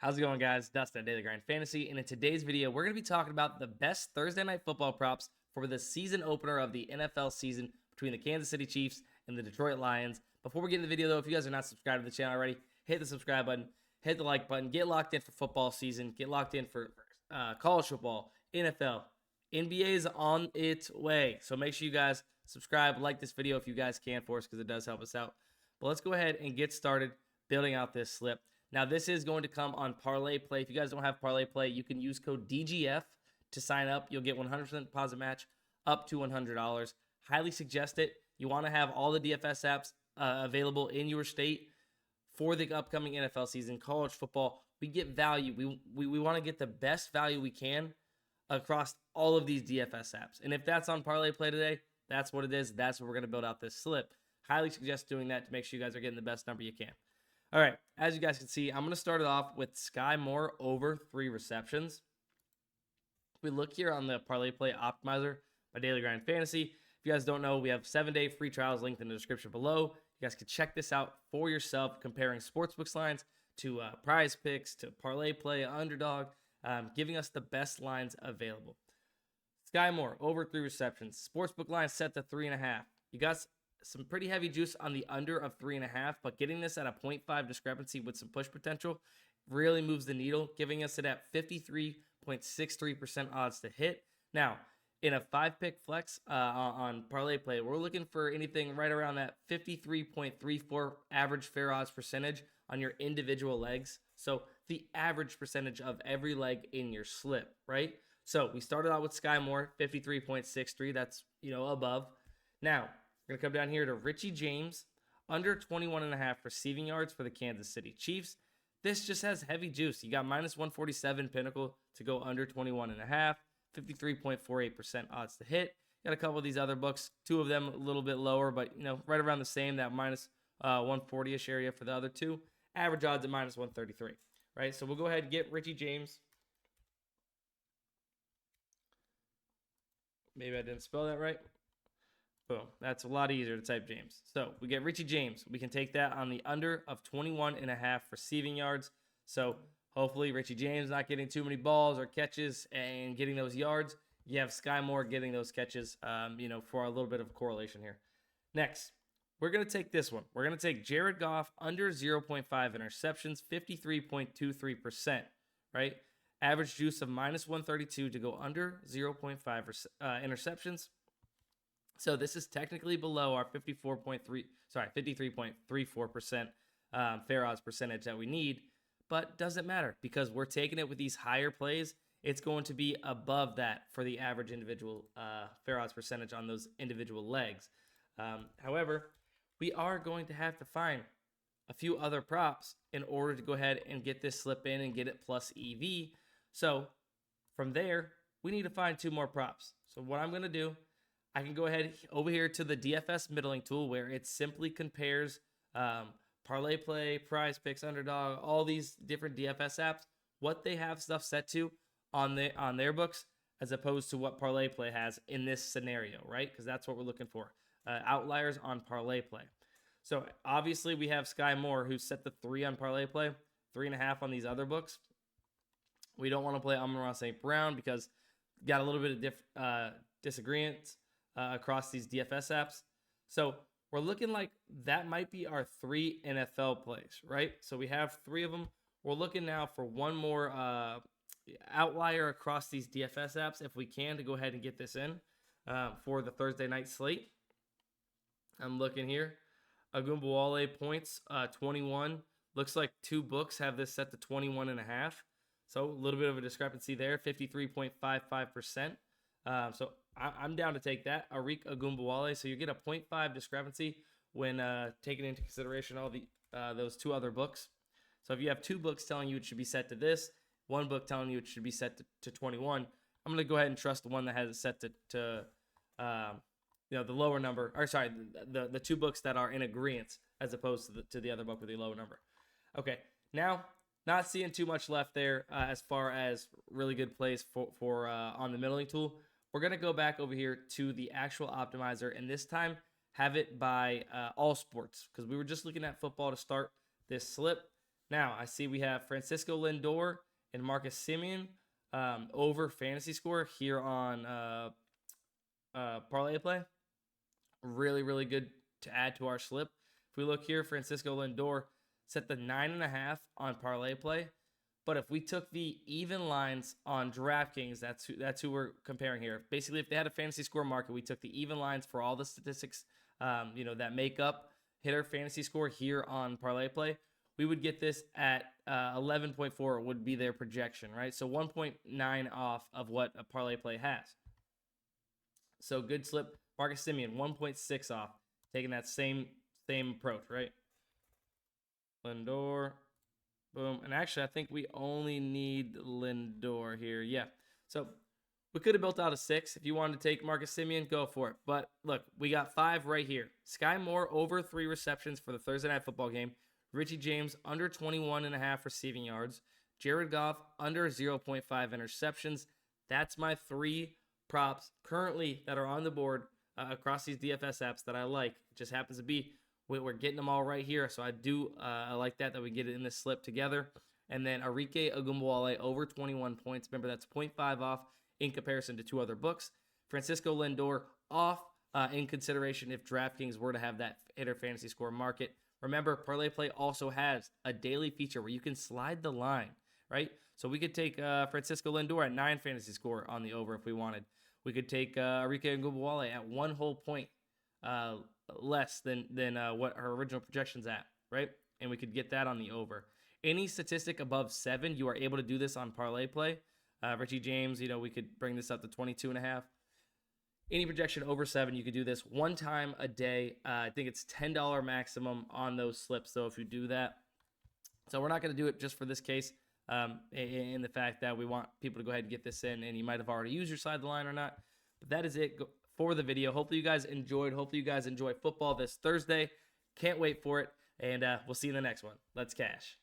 How's it going, guys? Dustin at Daily Grind Fantasy, and in today's video, we're going to be talking about the best Thursday night football props for the season opener of the NFL season between the Kansas City Chiefs and the Detroit Lions. Before we get into the video, though, if you guys are not subscribed to the channel already, hit the subscribe button, hit the like button, get locked in for football season, get locked in for college football, NFL, NBA is on its way. So make sure you guys subscribe, like this video if you guys can for us because it does help us out. But let's go ahead and get started building out this slip. Now, this is going to come on ParlayPlay. If you guys don't have ParlayPlay, you can use code DGF to sign up. You'll get 100% deposit match up to $100. Highly suggest it. You want to have all the DFS apps available in your state for the upcoming NFL season, college football. We get value. We want to get the best value we can across all of these DFS apps. And if that's on ParlayPlay today, that's what it is. That's what we're going to build out this slip. Highly suggest doing that to make sure you guys are getting the best number you can. All right, as you guys can see, I'm going to start it off with Sky Moore over 3 receptions. We look here on the ParlayPlay Optimizer by Daily Grind Fantasy. If you guys don't know, we have 7-day free trials linked in the description below. You guys can check this out for yourself, comparing sportsbooks lines to PrizePicks, to ParlayPlay, Underdog, giving us the best lines available. Sky Moore over 3 receptions. Sportsbook line set to 3.5. You got some pretty heavy juice on the under of 3.5, but getting this at a 0.5 discrepancy with some push potential really moves the needle, giving us it at 53.63% odds to hit. Now, in a 5-pick flex on ParlayPlay, we're looking for anything right around that 53.34 average fair odds percentage on your individual legs. So the average percentage of every leg in your slip, right? So we started out with Sky Moore, 53.63. That's, above. Now, we're going to come down here to Richie James, under 21.5 receiving yards for the Kansas City Chiefs. This just has heavy juice. You got minus 147 Pinnacle to go under 21.5, 53.48% odds to hit. You got a couple of these other books, 2 of them a little bit lower, but right around the same, that minus 140-ish area for the other 2. Average odds at minus 133, right? So we'll go ahead and get Richie James. Maybe I didn't spell that right. Boom. That's a lot easier to type James. So we get Richie James. We can take that on the under of 21.5 receiving yards. So hopefully Richie James not getting too many balls or catches and getting those yards. You have Sky Moore getting those catches, for a little bit of correlation here. Next, we're going to take this one. We're going to take Jared Goff under 0.5 interceptions, 53.23%, right? Average juice of minus 132 to go under 0.5 interceptions. So this is technically below our 53.34% fair odds percentage that we need, but doesn't matter because we're taking it with these higher plays. It's going to be above that for the average individual fair odds percentage on those individual legs. However, we are going to have to find a few other props in order to go ahead and get this slip in and get it plus EV. So from there, we need to find 2 more props. So what I'm going to do, I can go ahead over here to the DFS middling tool where it simply compares ParlayPlay, PrizePicks, Underdog, all these different DFS apps, what they have stuff set to on their books as opposed to what ParlayPlay has in this scenario, right? Because that's what we're looking for. Outliers on ParlayPlay. So obviously we have Sky Moore who's set to 3 on ParlayPlay, 3.5 on these other books. We don't want to play Amon-Ra St. Brown because got a little bit of disagreements across these DFS apps. So we're looking like that might be our 3 NFL plays, right? So we have 3 of them. We're looking now for one more outlier across these DFS apps if we can to go ahead and get this in for the Thursday night slate. I'm looking here. Agumbawale points, 21. Looks like 2 books have this set to 21.5. So a little bit of a discrepancy there, 53.55%. So I'm down to take that. Arik Agumbawale. So you get a 0.5 discrepancy when taking into consideration all the those 2 other books. So if you have 2 books telling you it should be set to this, 1 book telling you it should be set to 21, I'm going to go ahead and trust the one that has it set to the lower number. Or sorry, the 2 books that are in agreement as opposed to the other book with the lower number. Okay, now not seeing too much left there as far as really good plays for on the middling tool. We're going to go back over here to the actual optimizer, and this time have it by all sports because we were just looking at football to start this slip. Now, I see we have Francisco Lindor and Marcus Semien over fantasy score here on ParlayPlay. Really, really good to add to our slip. If we look here, Francisco Lindor set the 9.5 on ParlayPlay. But if we took the even lines on DraftKings, that's who we're comparing here. Basically, if they had a fantasy score market, we took the even lines for all the statistics, that make up hitter fantasy score here on ParlayPlay. We would get this at 11.4 would be their projection, right? So 1.9 off of what a ParlayPlay has. So good slip. Marcus Semien, 1.6 off, taking that same approach, right? Lindor. Boom. And actually, I think we only need Lindor here. Yeah. So we could have built out a 6. If you wanted to take Marcus Semien, go for it. But look, we got 5 right here. Sky Moore over 3 receptions for the Thursday Night Football game. Richie James under 21.5 receiving yards. Jared Goff under 0.5 interceptions. That's my 3 props currently that are on the board across these DFS apps that I like. It just happens to be we're getting them all right here, so I like that we get it in this slip together. And then Arike Ogunbowale over 21 points. Remember, that's 0.5 off in comparison to 2 other books. Francisco Lindor off in consideration if DraftKings were to have that hitter fantasy score market. Remember, ParlayPlay also has a daily feature where you can slide the line, right? So we could take Francisco Lindor at 9 fantasy score on the over if we wanted. We could take Arike Ogunbowale at 1 whole point less than what our original projection's at, right? And we could get that on the over. Any statistic above 7, you are able to do this on ParlayPlay. Richie James, we could bring this up to 22.5. Any projection over 7, you could do this 1 time a day. I think it's $10 maximum on those slips, though, if you do that. So we're not going to do it just for this case, in the fact that we want people to go ahead and get this in, and you might have already used your side the line or not. But that is it for the video. Hopefully you guys enjoyed. Hopefully you guys enjoy football this Thursday. Can't wait for it. And we'll see you in the next one. Let's cash.